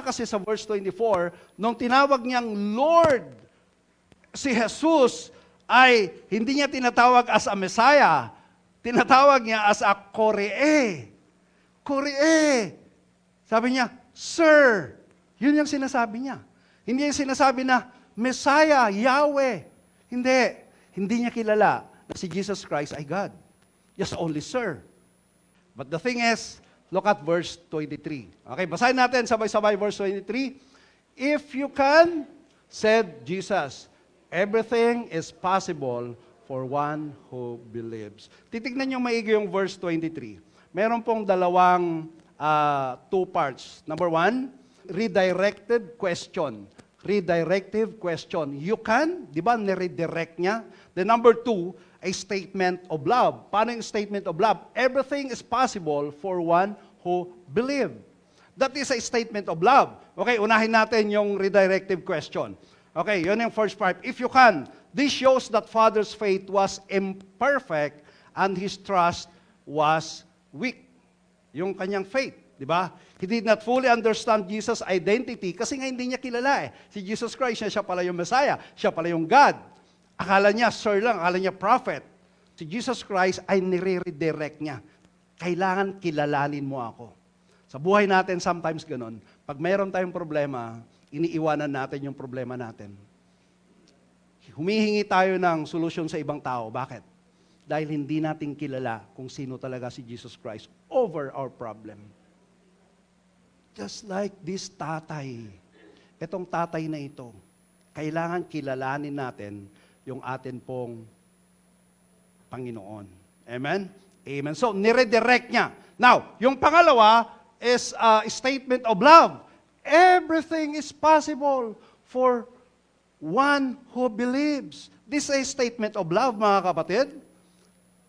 kasi sa verse 24, nung tinawag niyang Lord, si Jesus ay hindi niya tinatawag as a Messiah, tinatawag niya as a Korie. Korie. Sabi niya, Sir. Yun yung sinasabi niya. Hindi yung sinasabi na, Messiah, Yahweh. Hindi. Hindi niya kilala na si Jesus Christ ay God. Just only Sir. But the thing is, look at verse 23. Okay, basahin natin sabay-sabay verse 23. If you can, said Jesus, everything is possible for one who believes. Titignan niyo maigi yung verse 23. Meron pong dalawang two parts. Number one, redirected question. Redirective question. You can, di ba, niredirect niya? Then number two, a statement of love. Paano yung statement of love? Everything is possible for one who believe. That is a statement of love. Okay, unahin natin yung redirective question. Okay, yun yung first part. If you can, this shows that Father's faith was imperfect and his trust was weak. Yung kanyang faith, di ba? He did not fully understand Jesus' identity kasi nga hindi niya kilala eh. Si Jesus Christ, siya pala yung Messiah, siya pala yung God. Akala niya, sir lang, akala niya prophet. Si Jesus Christ ay nire-redirect niya. Kailangan kilalanin mo ako. Sa buhay natin, sometimes ganun. Pag mayroon tayong problema, iniiwanan natin yung problema natin. Humihingi tayo ng solusyon sa ibang tao. Bakit? Dahil hindi natin kilala kung sino talaga si Jesus Christ over our problem. Just like this tatay. Itong tatay na ito, kailangan kilalanin natin yung atin pong Panginoon. Amen? Amen. So, niredirect niya. Now, yung pangalawa is a statement of love. Everything is possible for one who believes. This is a statement of love, mga kapatid.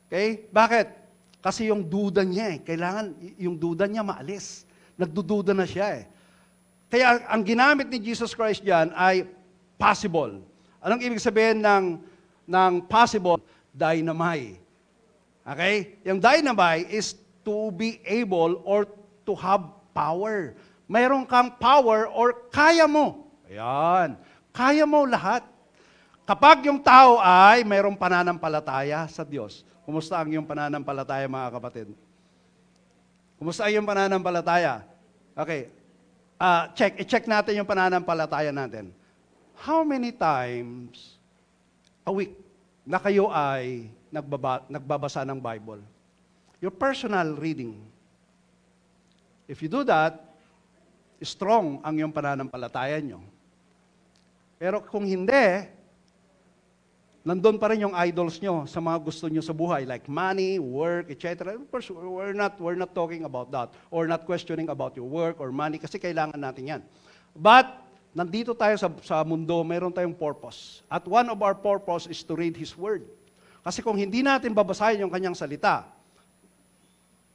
Okay? Bakit? Kasi yung duda niya kailangan yung duda niya maalis. Nagdududa na siya Kaya ang ginamit ni Jesus Christ diyan ay possible. Anong ibig sabihin ng possible? Dynamite. Okay? Yung dynamite is to be able or to have power. Mayroon kang power or kaya mo. Ayan. Kaya mo lahat. Kapag yung tao ay mayroong pananampalataya sa Diyos. Kumusta ang iyong pananampalataya, mga kapatid? Kumusta ang iyong pananampalataya? Okay. I-check natin yung pananampalataya natin. How many times a week na kayo ay nagbabasa ng Bible? Your personal reading. If you do that, strong ang iyong pananampalataya nyo. Pero kung hindi, nandun pa rin yung idols nyo sa mga gusto nyo sa buhay, like money, work, etc. We're not talking about that, or not questioning about your work or money, kasi kailangan natin yan. But, nandito tayo sa mundo, mayroon tayong purpose. At one of our purpose is to read His Word. Kasi kung hindi natin babasahin yung kanyang salita,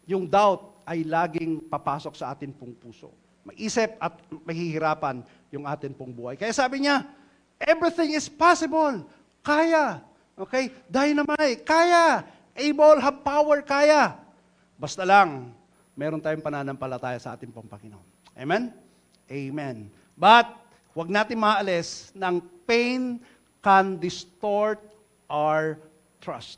yung doubt ay laging papasok sa atin pong puso. Maisip at mahihirapan yung atin pong buhay. Kaya sabi niya, everything is possible. Kaya. Okay? Dynamite. Kaya. Able, have power. Kaya. Basta lang, meron tayong pananampalataya sa ating pong Panginoon. Amen? Amen. But, huwag natin maalis ng pain can distort our trust.